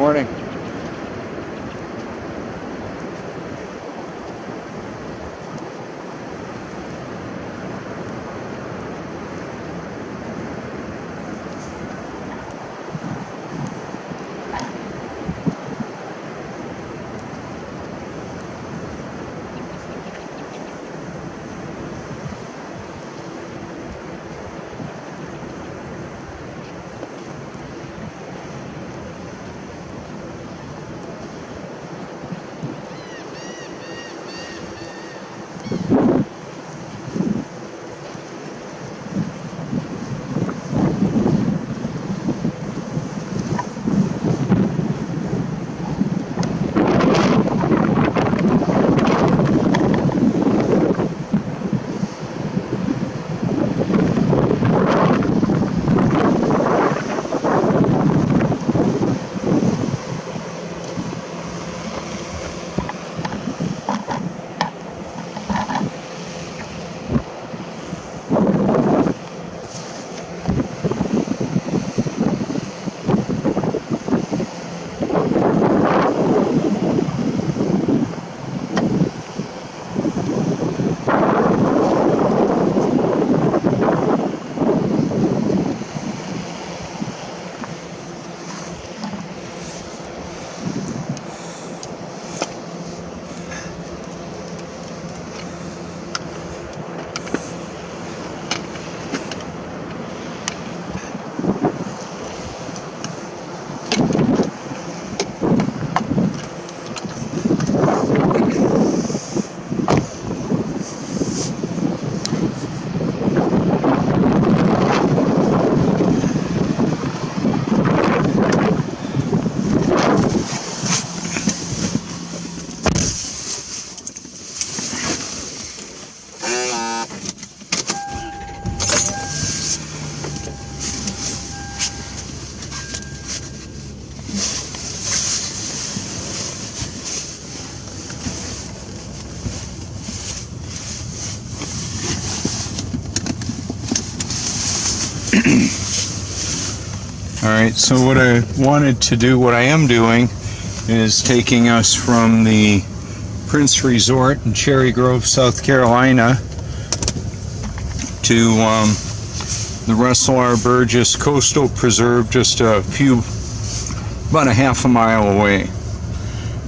morning. Alright, so what I wanted to do, what I am doing, is taking us from the Prince Resort in Cherry Grove, South Carolina to the Russell R. Burgess Coastal Preserve, just about a half a mile away.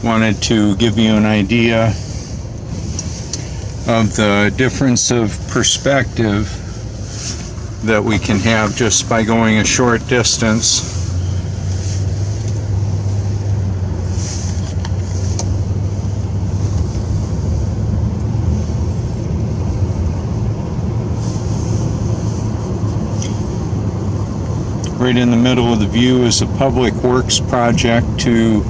Wanted to give you an idea of the difference of perspective that we can have just by going a short distance. Right in the middle of the view is a public works project to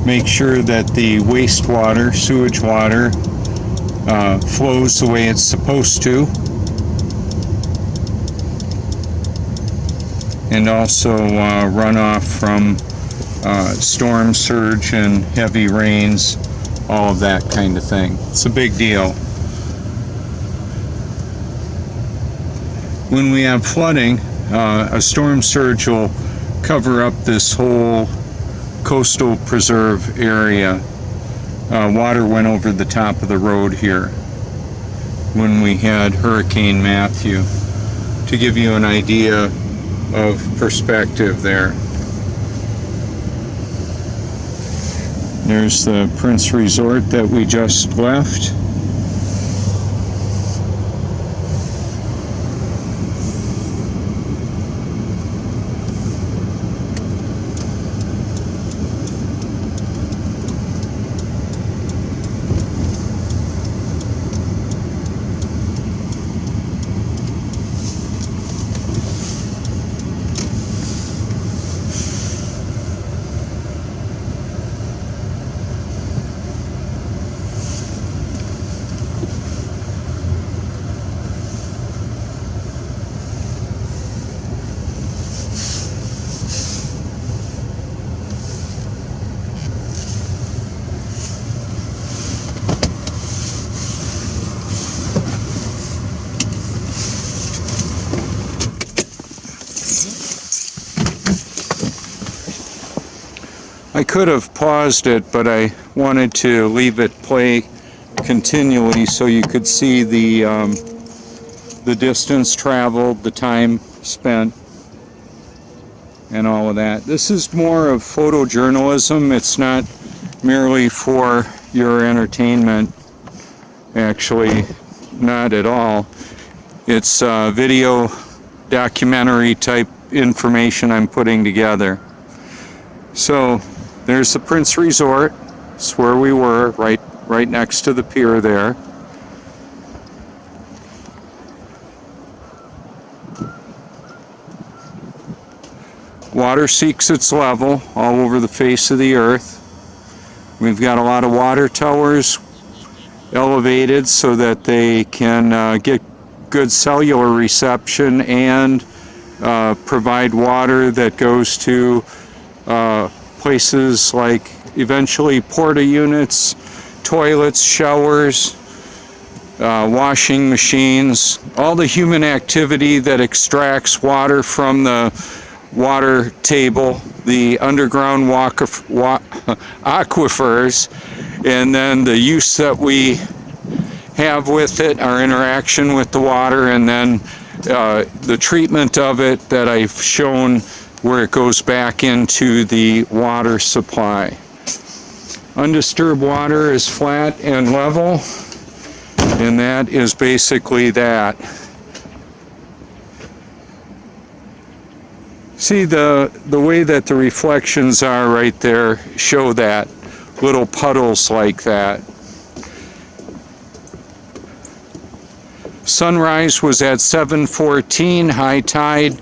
make sure that the wastewater, sewage water, flows the way it's supposed to. And also runoff from storm surge and heavy rains, all of that kind of thing. It's a big deal. When we have flooding, a storm surge will cover up this whole coastal preserve area. Water went over the top of the road here when we had Hurricane Matthew, to give you an idea of perspective there. There's the Prince Resort that we just left. could have paused it, but I wanted to leave it play continually so you could see the distance traveled, the time spent, and all of that. This is more of photojournalism. It's not merely for your entertainment, actually, not at all. It's video documentary type information I'm putting together. So there's the Prince Resort. It's where we were, right next to the pier there. Water seeks its level all over the face of the earth. We've got a lot of water towers elevated so that they can get good cellular reception and provide water that goes to places like eventually porta units, toilets, showers, washing machines, all the human activity that extracts water from the water table, the underground aquifers, and then the use that we have with it, our interaction with the water, and then the treatment of it that I've shown where it goes back into the water supply. Undisturbed water is flat and level, and that is basically that. See the way that the reflections are right there show that, little puddles like that. Sunrise was at 7:14, high tide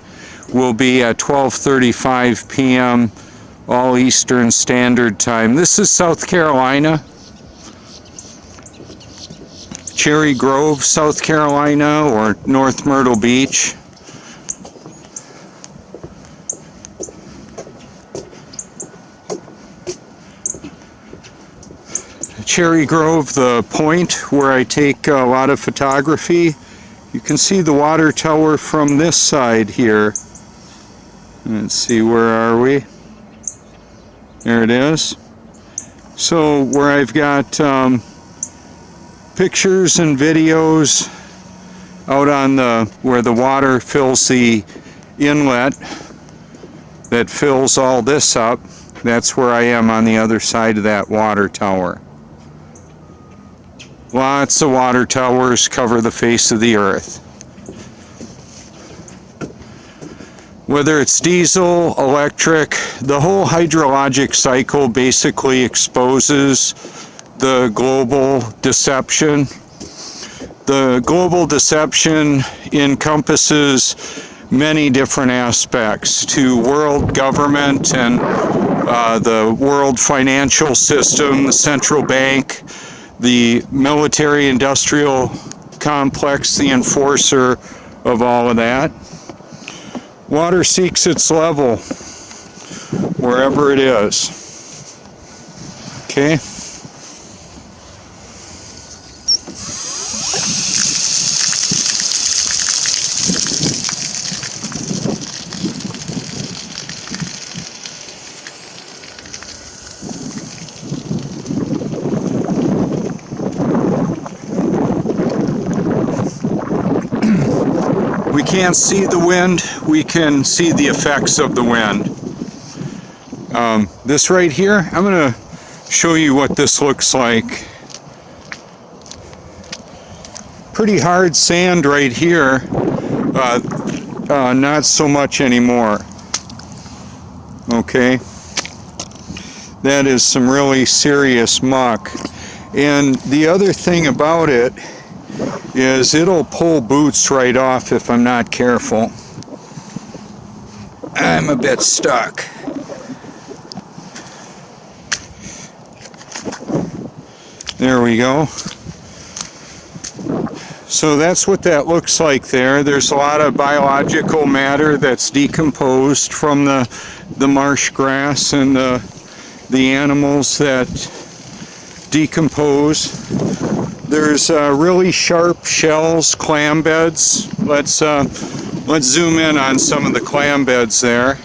will be at 12:35 p.m. all Eastern Standard Time. This is South Carolina, Cherry Grove, South Carolina, or North Myrtle Beach. Cherry Grove, the point where I take a lot of photography. You can see the water tower from this side here. Let's see, where are we? There it is. So where I've got pictures and videos out on where the water fills the inlet that fills all this up, that's where I am on the other side of that water tower. Lots of water towers cover the face of the earth. Whether it's diesel, electric, the whole hydrologic cycle basically exposes the global deception. The global deception encompasses many different aspects to world government and the world financial system, the central bank, the military-industrial complex, the enforcer of all of that. Water seeks its level wherever it is. Okay? We can't see the wind, we can see the effects of the wind. This right here, I'm going to show you what this looks like. Pretty hard sand right here, not so much anymore. Okay, that is some really serious muck. And the other thing about it is it'll pull boots right off if I'm not careful. I'm a bit stuck. There we go. So that's what that looks like there. There's a lot of biological matter that's decomposed from the marsh grass and the animals that decompose. There's really sharp shells, clam beds. Let's zoom in on some of the clam beds there.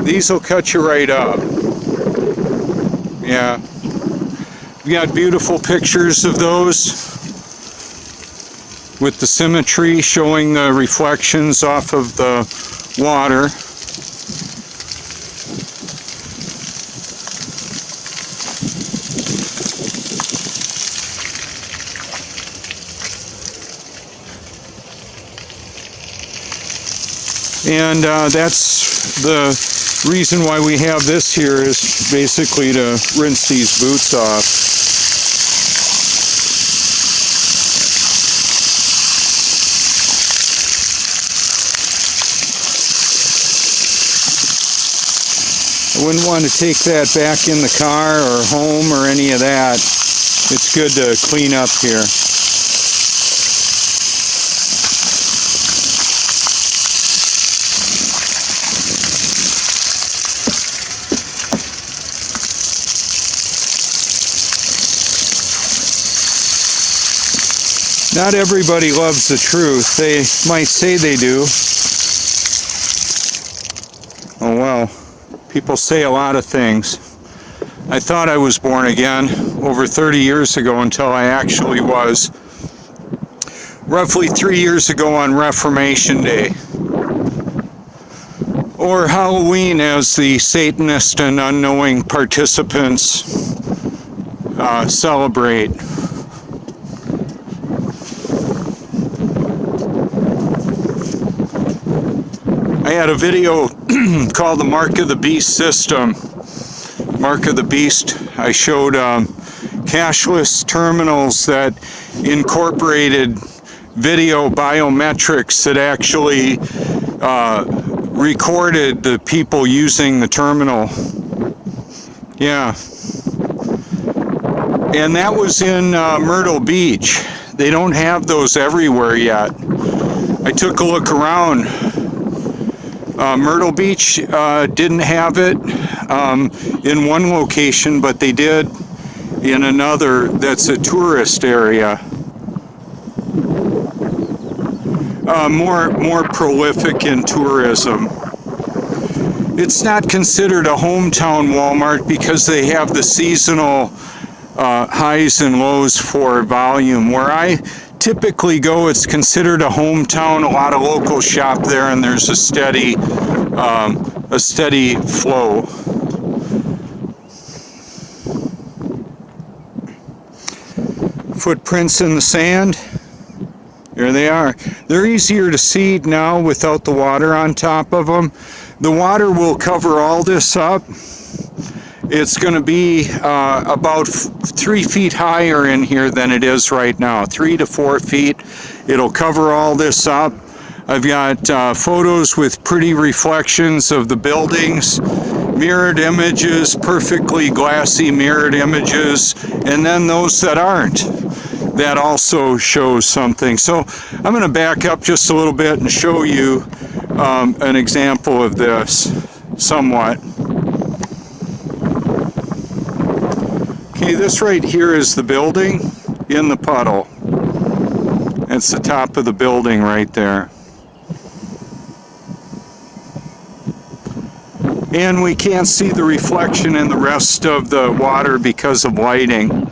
These will cut you right up. Yeah. We got beautiful pictures of those with the symmetry showing the reflections off of the water. And that's the reason why we have this here, is basically to rinse these boots off. I wouldn't want to take that back in the car or home or any of that. It's good to clean up here. Not everybody loves the truth. They might say they do. Oh well, people say a lot of things. I thought I was born again over 30 years ago until I actually was. Roughly 3 years ago on Reformation Day. Or Halloween, as the Satanist and unknowing participants celebrate. I had a video called the Mark of the Beast system. Mark of the Beast, I showed cashless terminals that incorporated video biometrics that actually recorded the people using the terminal. Yeah. And that was in Myrtle Beach. They don't have those everywhere yet. I took a look around. Myrtle Beach didn't have it in one location, but they did in another that's a tourist area. More prolific in tourism. It's not considered a hometown Walmart because they have the seasonal highs and lows for volume. Where I typically go, it's considered a hometown. A lot of locals shop there, and there's a steady flow. Footprints in the sand. There they are. They're easier to see now without the water on top of them. The water will cover all this up. It's going to be about 3 feet higher in here than it is right now. 3 to 4 feet. It'll cover all this up. I've got photos with pretty reflections of the buildings, mirrored images, perfectly glassy mirrored images, and then those that aren't. That also shows something. So I'm going to back up just a little bit and show you an example of this somewhat. Okay, this right here is the building in the puddle. It's the top of the building right there. And we can't see the reflection in the rest of the water because of lighting.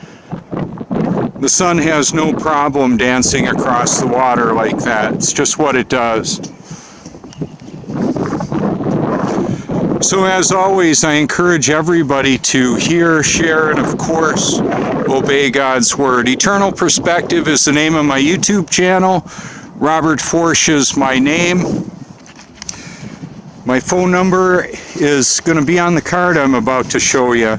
The sun has no problem dancing across the water like that. It's just what it does. So as always, I encourage everybody to hear, share, and of course, obey God's Word. Eternal Perspective is the name of my YouTube channel. Robert Forsch is my name. My phone number is going to be on the card I'm about to show you.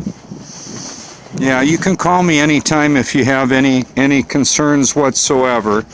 Yeah, you can call me anytime if you have any concerns whatsoever.